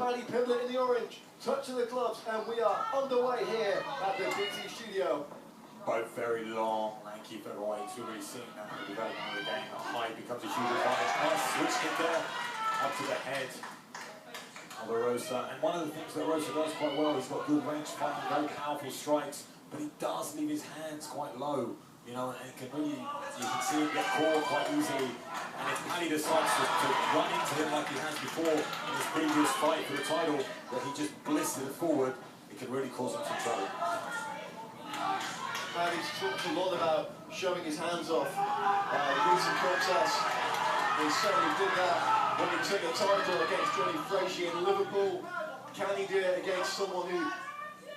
Paddy Pimblett in the orange, touch of the gloves, and we are underway here at the BT studio. Both very long, lanky featherweights. We're really seeing that in the development of the game. The height becomes a huge advantage. Nice switch kick there, up to the head of Rosa. And one of the things that Rosa does quite well, he's got good range fighting, very powerful strikes, but he does leave his hands quite low. You know, and it can really, you can see him get caught quite easily. And if Paddy decides to run into him like he has before in his previous fight for the title, that he just blistered it forward, it can really cause him some trouble. Paddy's talked a lot about showing his hands off in recent contests. He certainly did that when he took the title against Johnny Frazier in Liverpool. Can he do it against someone who,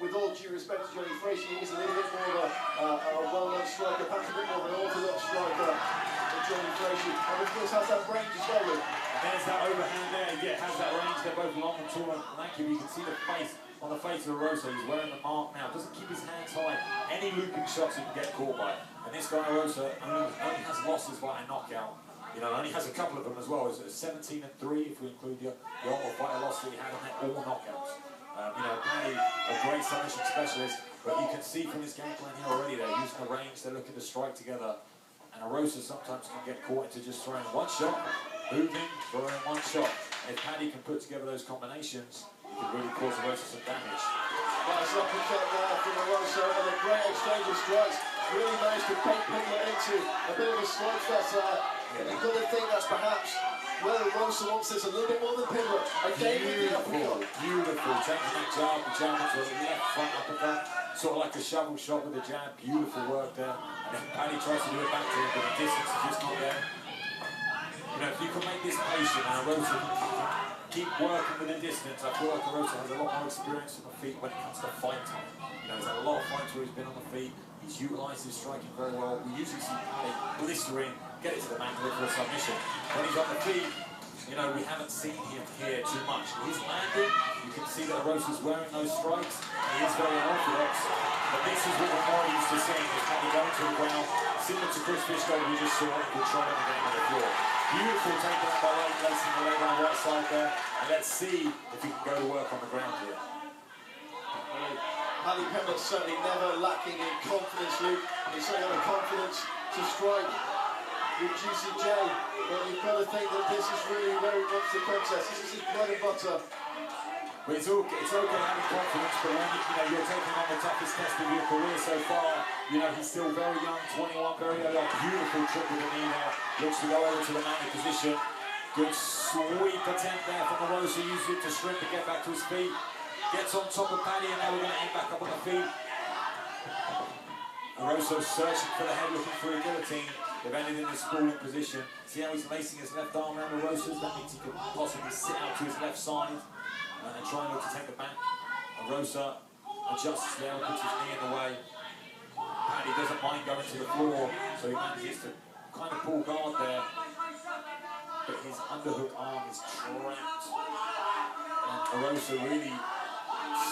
with all due respect to Johnny Frazier, is a little bit more of a well-known striker, perhaps a bit more of an orthodox striker than Johnny Frazier, and of course has that range as well. And there's that overhand there, yeah, has that range. They're both long and tall and lanky, but you can see the face on the face of Rosa. He's wearing the mark now, doesn't keep his hands high. Any looping shots he can get caught by. And this guy Rosa only has losses by a knockout. You know, only has a couple of them as well. It's 17-3 if we include the Almost fighter loss that he had on that, all knockouts. You know, Paddy, a great submission specialist, but you can see from his game plan here already, they're using the range, they're looking to strike together. And Rosa sometimes can get caught into just throwing one shot, moving, throwing one shot. And if Paddy can put together those combinations, it can really cause Rosa some damage. Nice uppercut there from Rosa, and a great exchange of strikes. Really managed to bait Pimblett into a bit of a slugfest there. And you've got to think that's perhaps where Rosa wants this a little bit more than Pimblett. Again with the uppercut. Beautiful, taking that jab into the left front uppercut, sort of like a shovel shot with the jab. Beautiful work there. And then Paddy tries to do it back to him, but the distance is just not there. You know, if you can make this patient and Rosa can keep working with the distance, I feel like Rosa has a lot more experience on the feet when it comes to fight time. You know, he's had a lot of fights where he's been on the feet. He's utilised his striking very well. We usually see Paddy blistering, get it to the mat for a submission. When he's on the feet, you know, we haven't seen him here too much. He's landing, you can see that Rosa's wearing those strikes. He is very unorthodox, but this is what we're more used to seeing, is Paddy going to the ground, similar to Chris Fishgold we just saw, controlling the game on the floor. Beautiful takedown by Lane, placing the leg on the right side there, and let's see if he can go to work on the ground here. Paddy Pimblett certainly never lacking in confidence, Luke. He's certainly got the confidence to strike with Juicy J, but you've got to think that this is really where he wants the contest. This is his bread and butter. But it's okay having confidence, but when you're taking on the toughest test of your career so far, you know, he's still very young, 21, very early. Beautiful trip with the knee there. Looks to go over to the mounted position. Good sweep attempt there from the Rosa, uses it to strip and get back to his feet. Gets on top of Paddy, and now we're going to aim back up on the feet. Rosa searching for the head, looking for a guillotine. They've ended in the sprawling position. See how he's lacing his left arm around the Rosa's? That means he could possibly sit out to his left side and try and look to take the back. And Rosa adjusts there and puts his knee in the way. Paddy doesn't mind going to the floor, so he manages to kind of pull guard there. But his underhook arm is trapped. And Rosa really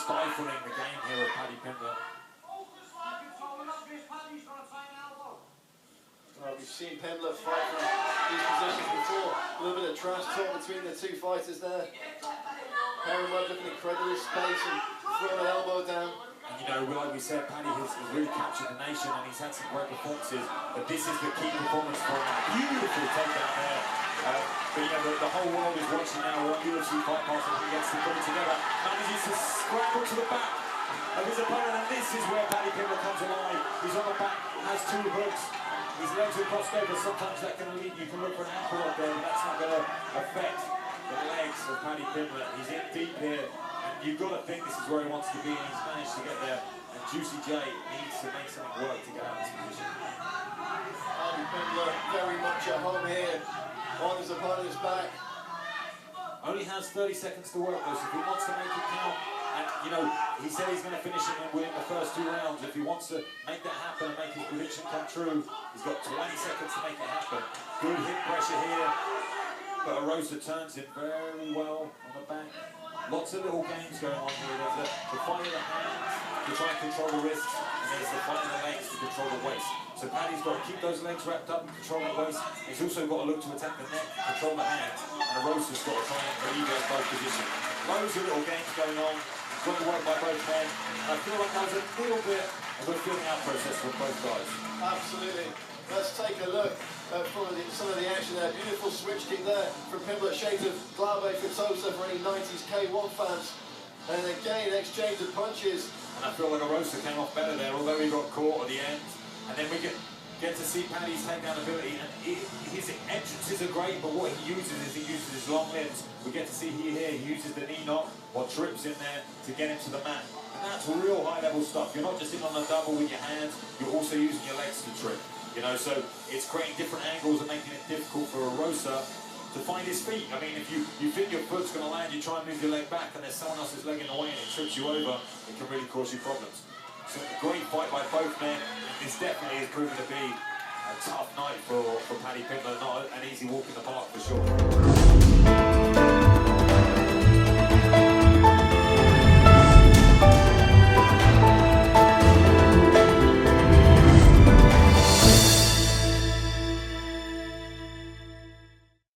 stifling the game here of Paddy Pimblett. Well, we've seen Pimblett fight from these positions before. A little bit of trash talk between the two fighters there. Featherweight looking at credible space and throwing an elbow down. And you know, like we said, Paddy has really captured the nation and he's had some great performances. But this is the key performance for him. Beautiful takedown there. But you know, the whole world is watching now. We're on UFC Fight Pass and he gets to put it together. Manages to scramble to the back of his opponent, and this is where Paddy Pimblett comes alive. He's on the back, has two hooks. His legs are crossed over. Sometimes that can lead, you can look for an ankle up there, but that's not going to affect the legs of Paddy Pimblett. He's in deep here, and you've got to think this is where he wants to be, and he's managed to get there. And Juicy J needs to make something work to get out of this position. Paddy Pimblett very much at home here. On his opponent's back. Only has 30 seconds to work though, so if he wants to make it count, and you know, he said he's going to finish it and win the first 2 rounds. If he wants to make that happen and make his prediction come true, he's got 20 seconds to make it happen. Good hip pressure here, but Rosa turns it very well on the back. Lots of little games going on here. There's the fight of the hands to try and control the wrists, and there's the fight of the legs to control the waist. So Paddy's got to keep those legs wrapped up and control the waist. He's also got to look to attack the neck, control the hands, and Rosa's got to try and alleviate both positions. loads of little games going on. Great work by both men. And I feel like that was a little bit of a feeling out process from both guys. Absolutely. Let's take a look at some of the action there. Beautiful switch kick there from Pimblett, shades of Glave Fitosa for any 90s K1 fans. And again, exchange of punches. And I feel like Arosa came off better there, although he got caught at the end. And then we get to see Paddy's takedown ability. And his entrances are great, but what he uses is he uses his long limbs. We get to see here, he uses the knee knock or trips in there to get him to the mat. And that's real high-level stuff. You're not just in on a double with your hands, you're also using your legs to trip. You know, so it's creating different angles and making it difficult for Arosa to find his feet. I mean, if you think your foot's going to land, you try and move your leg back and there's someone else's leg in the way and it trips you over, it can really cause you problems. So a great fight by both men. This definitely is proving to be a tough night for Paddy Pimblett. Not an easy walk in the park for sure.